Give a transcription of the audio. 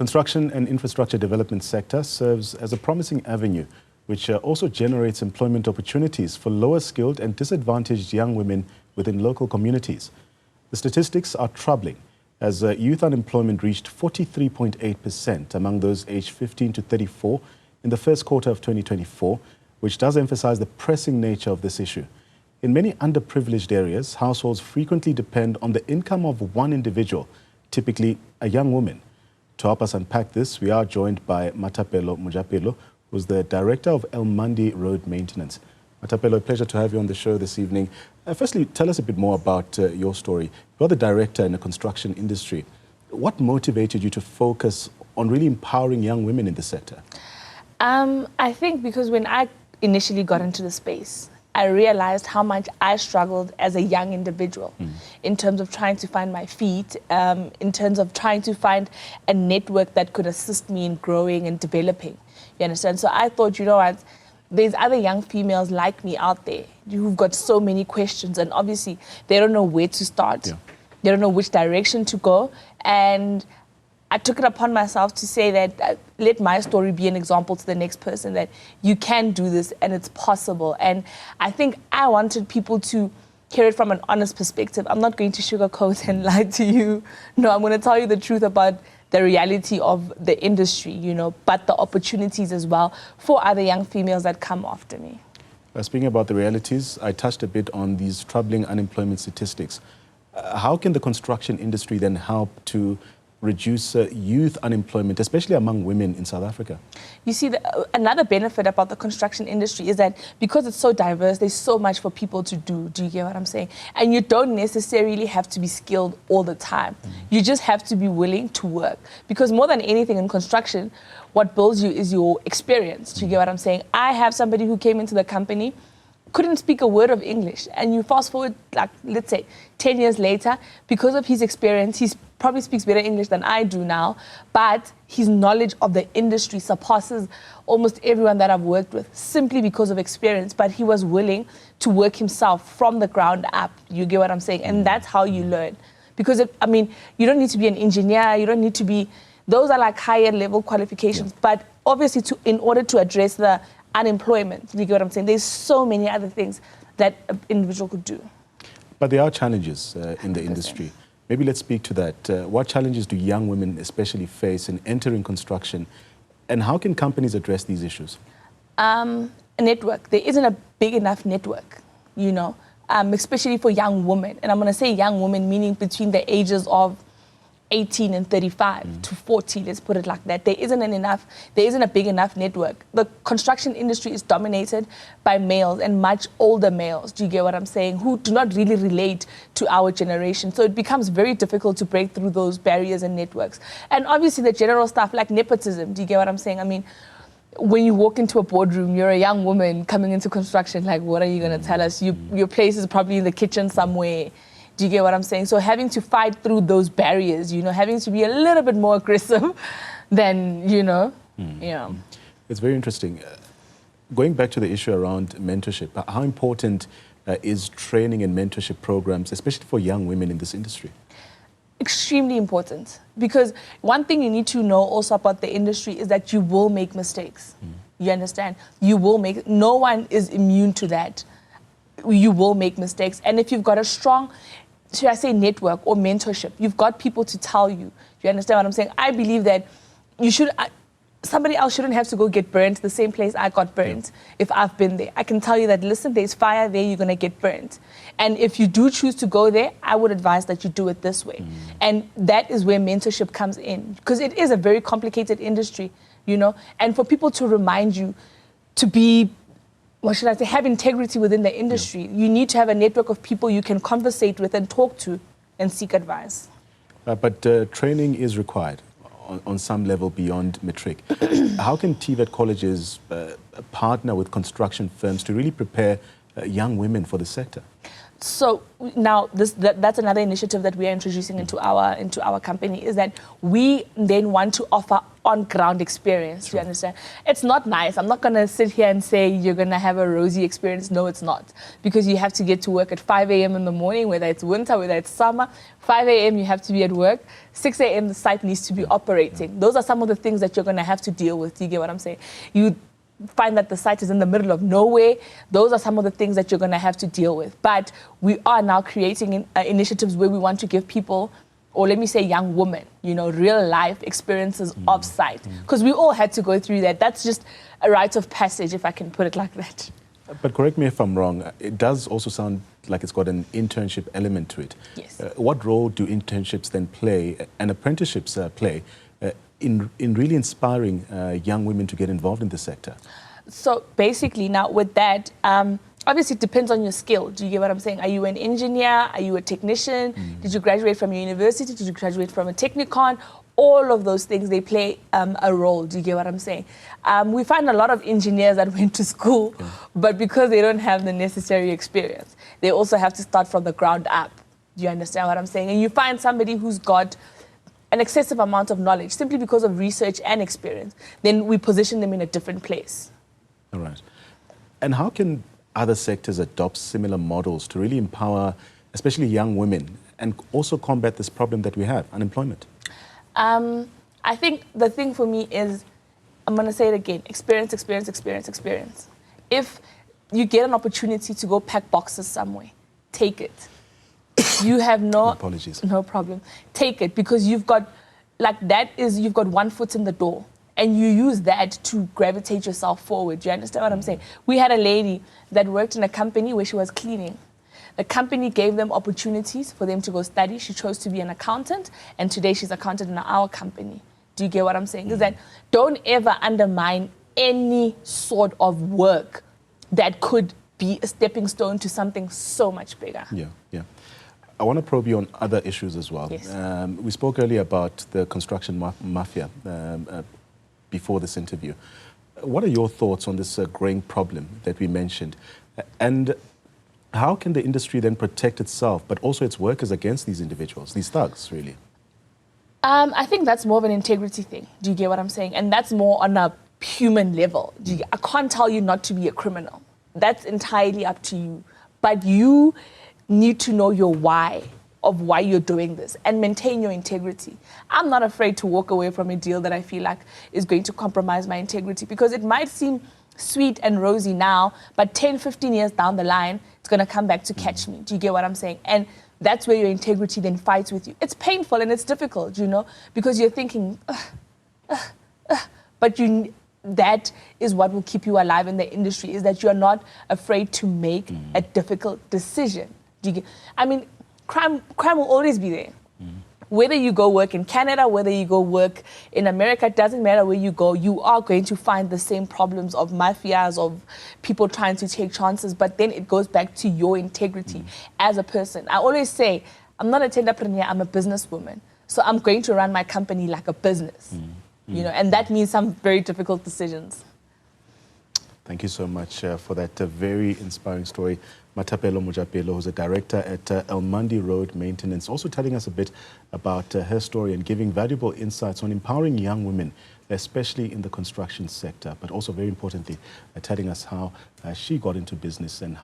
Construction and infrastructure development sector serves as a promising avenue which also generates employment opportunities for lower skilled and disadvantaged young women within local communities. The statistics are troubling as youth unemployment reached 43.8% among those aged 15 to 34 in the first quarter of 2024, which does emphasize the pressing nature of this issue. In many underprivileged areas, households frequently depend on the income of one individual, typically a young woman. To help us unpack this, we are joined by Mojapelo, who's the Director of Elmandi Road Maintenance. Mmathapelo, a pleasure to have you on the show this evening. Firstly, tell us a bit more about your story. You're the director in the construction industry. What motivated you to focus on really empowering young women in the sector? I think because when I initially got into the space, I realized how much I struggled as a young individual in terms of trying to find my feet, in terms of trying to find a network that could assist me in growing and developing. You understand? So I thought, you know what, there's other young females like me out there who've got so many questions, and obviously they don't know where to start. Yeah. They don't know which direction to go. And I took it upon myself to say that let my story be an example to the next person that you can do this and it's possible. And I think I wanted people to hear it from an honest perspective. I'm not going to sugarcoat and lie to you. No, I'm going to tell you the truth about the reality of the industry, you know, but the opportunities as well for other young females that come after me. Speaking about the realities, I touched a bit on these troubling unemployment statistics. How can the construction industry then help to reduce youth unemployment, especially among women in South Africa? You see, another benefit about the construction industry is that because it's so diverse, there's so much for people to do. Do you get what I'm saying? And you don't necessarily have to be skilled all the time. You just have to be willing to work. Because more than anything in construction, what builds you is your experience. Do you get what I'm saying? I have somebody who came into the company, couldn't speak a word of English, and you fast forward, like, let's say 10 years later, because of his experience, he probably speaks better English than I do now, but his knowledge of the industry surpasses almost everyone that I've worked with simply because of experience. But he was willing to work himself from the ground up. You get what I'm saying? And that's how you learn. Because, I mean, you don't need to be an engineer, you don't need to be, those are like higher level qualifications, but obviously in order to address the unemployment, you get what I'm saying? There's so many other things that an individual could do. But there are challenges in the industry. Maybe let's speak to that. What challenges do young women especially face in entering construction, and how can companies address these issues? A network. There isn't a big enough network, you know, especially for young women. And I'm going to say young women, meaning between the ages of 18 and 35 to 40, let's put it like that. There isn't a big enough network. The construction industry is dominated by males and much older males, do you get what I'm saying, who do not really relate to our generation. So it becomes very difficult to break through those barriers and networks. And obviously the general stuff like nepotism, do you get what I'm saying? I mean, when you walk into a boardroom, you're a young woman coming into construction, like, what are you going to tell us? Your place is probably in the kitchen somewhere. Do you get what I'm saying? So having to fight through those barriers, you know, having to be a little bit more aggressive than, you know, yeah. It's very interesting. Going back to the issue around mentorship, how important is training and mentorship programs, especially for young women in this industry? Extremely important. Because one thing you need to know also about the industry is that you will make mistakes. You understand? You will make, no one is immune to that. You will make mistakes. And if you've got a strong, should I say, network or mentorship, you've got people to tell you. You understand what I'm saying? I believe that you should, somebody else shouldn't have to go get burnt the same place I got burnt if I've been there. I can tell you that, listen, there's fire there, you're going to get burnt. And if you do choose to go there, I would advise that you do it this way. And that is where mentorship comes in, because it is a very complicated industry, you know, and for people to remind you to be, what should I say, have integrity within the industry. You need to have a network of people you can conversate with and talk to and seek advice. But training is required on some level beyond matric. How can TVET colleges partner with construction firms to really prepare young women for the sector? So now that's another initiative that we are introducing into our company, is that we then want to offer on-ground experience. Do you understand? It's not nice. I'm not going to sit here and say you're going to have a rosy experience. No, it's not. Because you have to get to work at 5 a.m. in the morning, whether it's winter, whether it's summer. 5 a.m. you have to be at work. 6 a.m. the site needs to be operating. Those are some of the things that you're going to have to deal with. Do you get what I'm saying? You find that the site is in the middle of nowhere. Those are some of the things that you're going to have to deal with. But we are now creating initiatives where we want to give people, or let me say young women, you know, real life experiences of site. Because we all had to go through that. That's just a rite of passage, if I can put it like that. But correct me if I'm wrong, it does also sound like it's got an internship element to it. Yes. What role do internships then play, and apprenticeships play, in really inspiring young women to get involved in the sector? So basically now with that, obviously it depends on your skill. Do you get what I'm saying? Are you an engineer? Are you a technician? Did you graduate from a university? Did you graduate from a technicon? All of those things, they play a role. Do you get what I'm saying? We find a lot of engineers that went to school, but because they don't have the necessary experience, they also have to start from the ground up. Do you understand what I'm saying? And you find somebody who's got an excessive amount of knowledge simply because of research and experience, then we position them in a different place. All right. And how can other sectors adopt similar models to really empower, especially young women, and also combat this problem that we have, unemployment? I think the thing for me is, I'm going to say it again, experience, experience, experience, experience. If you get an opportunity to go pack boxes somewhere, take it. You have apologies. No problem. Take it, because you've got one foot in the door, and you use that to gravitate yourself forward. Do you understand what I'm saying? We had a lady that worked in a company where she was cleaning. The company gave them opportunities for them to go study. She chose to be an accountant, and today she's accountant in our company. Do you get what I'm saying? Is that don't ever undermine any sort of work that could be a stepping stone to something so much bigger. Yeah, yeah. I want to probe you on other issues as well. Yes. We spoke earlier about the construction mafia before this interview. What are your thoughts on this growing problem that we mentioned? And how can the industry then protect itself, but also its workers, against these individuals, these thugs, really? I think that's more of an integrity thing. Do you get what I'm saying? And that's more on a human level. I can't tell you not to be a criminal. That's entirely up to you. But you need to know your why of why you're doing this and maintain your integrity. I'm not afraid to walk away from a deal that I feel like is going to compromise my integrity, because it might seem sweet and rosy now, but 10, 15 years down the line, it's going to come back to catch me. Do you get what I'm saying? And that's where your integrity then fights with you. It's painful and it's difficult, you know, because you're thinking, but that is what will keep you alive in the industry, is that you're not afraid to make a difficult decision. I mean, crime will always be there. Whether you go work in Canada, whether you go work in America, it doesn't matter where you go, you are going to find the same problems of mafias, of people trying to take chances, but then it goes back to your integrity as a person. I always say, I'm not a tenderpreneur, I'm a businesswoman. So I'm going to run my company like a business, you know, and that means some very difficult decisions. Thank you so much for that very inspiring story. Mmathapelo Mojapelo, who's a director at Elmandi Road Maintenance, also telling us a bit about her story and giving valuable insights on empowering young women, especially in the construction sector, but also very importantly, telling us how she got into business and